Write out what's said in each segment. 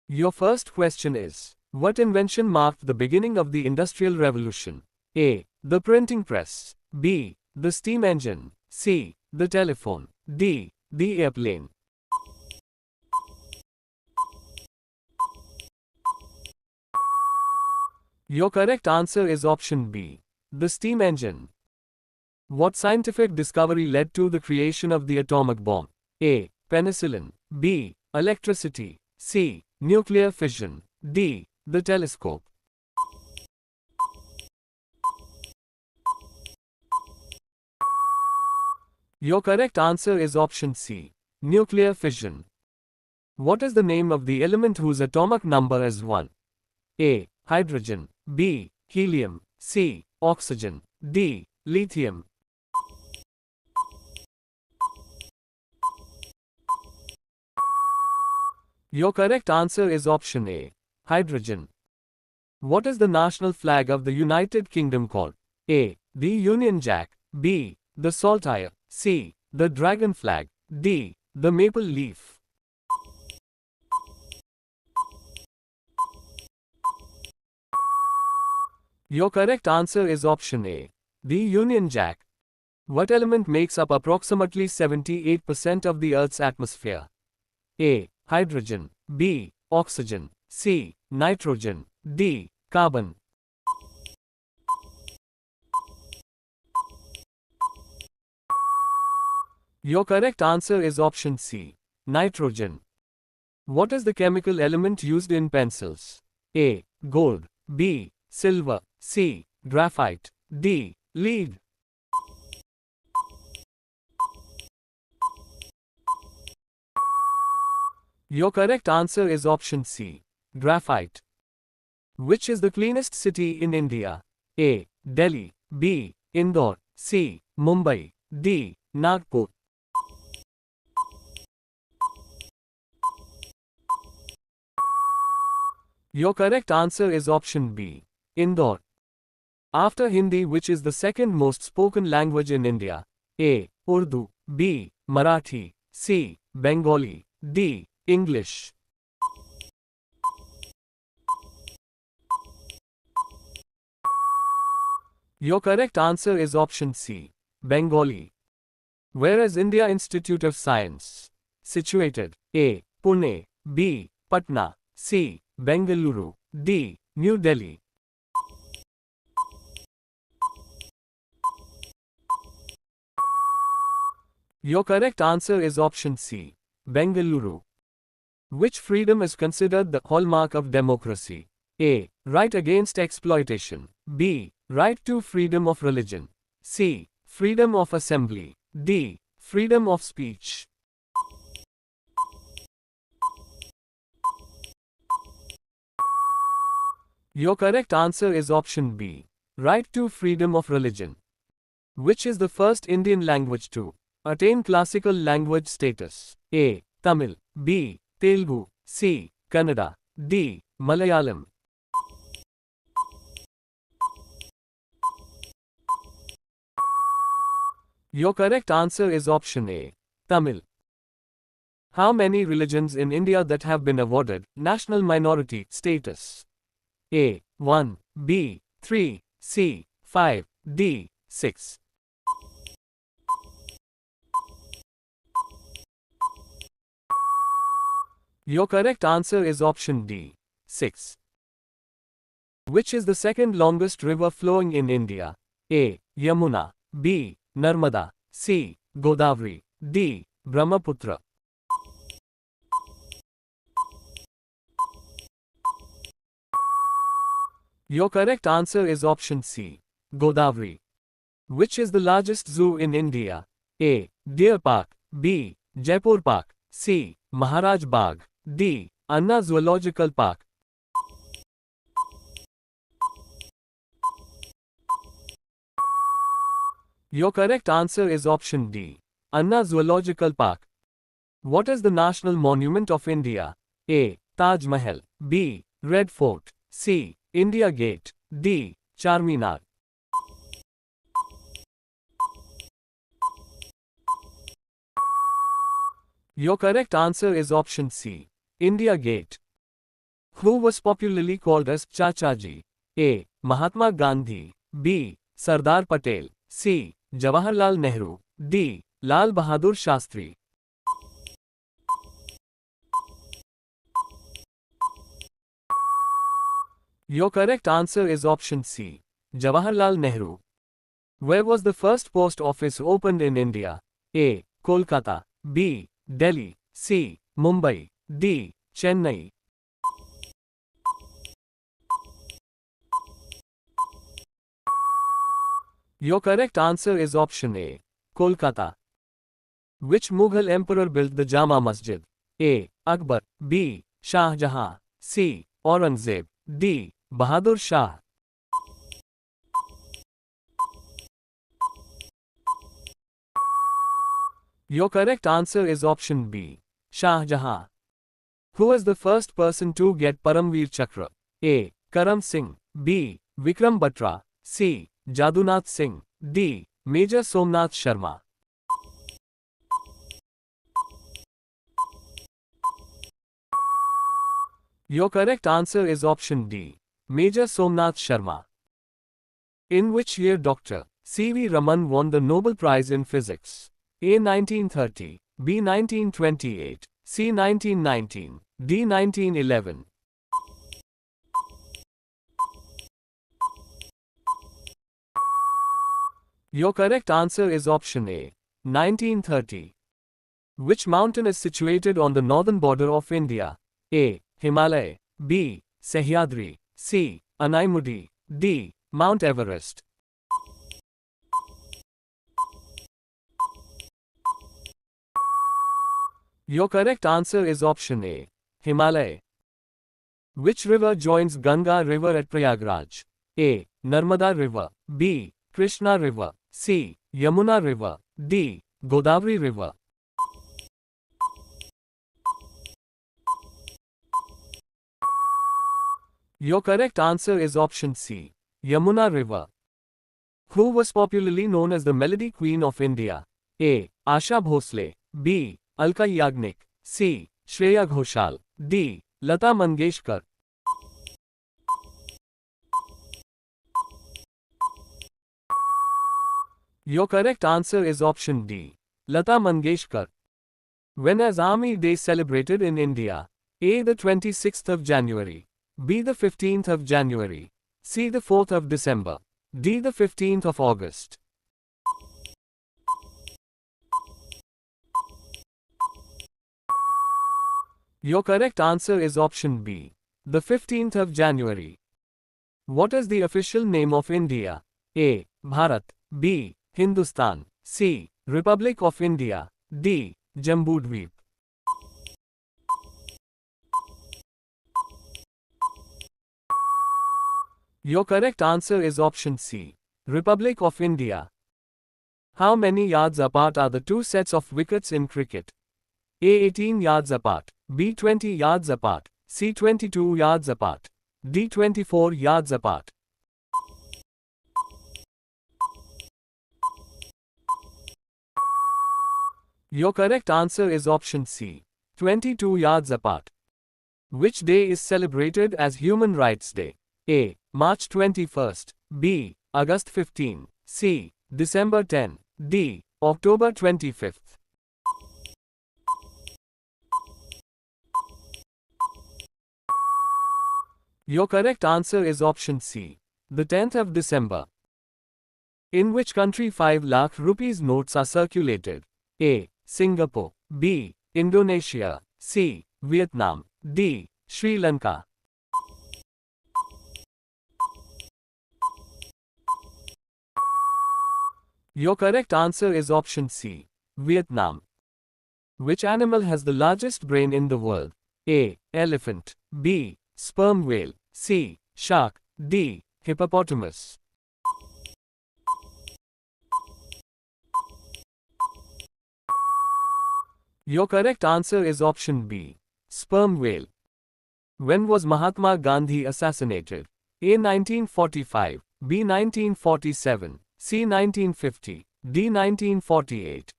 Your first question is, what invention marked the beginning of the Industrial Revolution? A. The printing press. B. The steam engine. C. The telephone. D. The airplane. Your correct answer is option B. The steam engine. What scientific discovery led to the creation of the atomic bomb? A. Penicillin. B. Electricity. C. Nuclear fission. D. The telescope. Your correct answer is option C. Nuclear fission. What is the name of the element whose atomic number is 1? A. Hydrogen. B. Helium. C. Oxygen. D. Lithium. Your correct answer is option A. Hydrogen. What is the national flag of the United Kingdom called? A. The Union Jack. B. The Saltire. C. The Dragon Flag. D. The Maple Leaf. Your correct answer is option A. The Union Jack. What element makes up approximately 78% of the Earth's atmosphere? A. Hydrogen. B. Oxygen. C. Nitrogen. D. Carbon. Your correct answer is option C. Nitrogen. What is the chemical element used in pencils? A. Gold. B. Silver. C. Graphite. D. Lead. Your correct answer is option C. Graphite. Which is the cleanest city in India? A. Delhi. B. Indore. C. Mumbai. D. Nagpur. Your correct answer is option B. Indore. After Hindi, which is the second most spoken language in India? A. Urdu. B. Marathi. C. Bengali. D. English. Your correct answer is option C. Bengali. Where is India Institute of Science situated? A. Pune. B. Patna. C. Bengaluru. D. New Delhi. Your correct answer is option C. Bengaluru. Which freedom is considered the hallmark of democracy? A. Right against exploitation. B. Right to freedom of religion. C. Freedom of assembly. D. Freedom of speech. Your correct answer is option B. Right to freedom of religion. Which is the first Indian language to attain classical language status? A. Tamil. B. Telugu. C. Kannada. D. Malayalam. Your correct answer is option A. Tamil. How many religions in India that have been awarded national minority status? A. 1. B. 3. C. 5. D. 6. Your correct answer is option D. 6. Which is the second longest river flowing in India? A. Yamuna. B. Narmada. C. Godavari. D. Brahmaputra. Your correct answer is option C. Godavari. Which is the largest zoo in India? A. Deer Park. B. Jaipur Park. C. Maharaj Bagh. D. Anna Zoological Park. Your correct answer is option D. Anna Zoological Park. What is the national monument of India? A. Taj Mahal. B. Red Fort. C. India Gate. D. Charminar. Your correct answer is option C. India Gate. Who was popularly called as Chachaji? A. Mahatma Gandhi. B. Sardar Patel. C. Jawaharlal Nehru. D. Lal Bahadur Shastri. Your correct answer is option C. Jawaharlal Nehru. Where was the first post office opened in India? A. Kolkata. B. Delhi. C. Mumbai. D. Chennai. Your correct answer is option A. Kolkata. Which Mughal emperor built the Jama Masjid? A. Akbar. B. Shah Jahan. C. Aurangzeb. D. Bahadur Shah. Your correct answer is option B. Shah Jahan. Who was the first person to get Paramveer Chakra? A. Karam Singh. B. Vikram Batra. C. Jadunath Singh. D. Major Somnath Sharma. Your correct answer is option D. Major Somnath Sharma. In which year Dr. C.V. Raman won the Nobel Prize in Physics? A. 1930. B. 1928. C. 1919. D. 1911. Your correct answer is option A. 1930. Which mountain is situated on the northern border of India? A. Himalaya. B. Sahyadri. C. Anaimudi. D. Mount Everest. Your correct answer is option A. Himalaya. Which river joins Ganga River at Prayagraj? A. Narmada River. B. Krishna River. C. Yamuna River. D. Godavari River. Your correct answer is option C. Yamuna River. Who was popularly known as the Melody Queen of India? A. Asha Bhosle. B. Alka Yagnik. C. Shreya Ghoshal. D. Lata Mangeshkar. Your correct answer is option D. Lata Mangeshkar. When is Army Day celebrated in India? A. The 26th of January. B. The 15th of January. C. The 4th of December. D. The 15th of August. Your correct answer is option B. The 15th of January. What is the official name of India? A. Bharat. B. Hindustan. C. Republic of India. D. Jambudweep. Your correct answer is option C. Republic of India. How many yards apart are the two sets of wickets in cricket? A. 18 yards apart. B. 20 yards apart. C. 22 yards apart. D. 24 yards apart. Your correct answer is option C. 22 yards apart. Which day is celebrated as Human Rights Day? A. March 21st. B. August 15. C. December 10. D. October 25th. Your correct answer is option C. The 10th of December. In which country 5 lakh rupees notes are circulated? A. Singapore. B. Indonesia. C. Vietnam. D. Sri Lanka. Your correct answer is option C. Vietnam. Which animal has the largest brain in the world? A. Elephant. B. Sperm whale. C. Shark. D. Hippopotamus. Your correct answer is option B. Sperm whale. When was Mahatma Gandhi assassinated? A. 1945. B. 1947. C. 1950. D. 1948.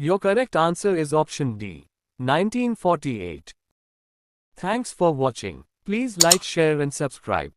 Your correct answer is option D, 1948. Thanks for watching. Please like, share and subscribe.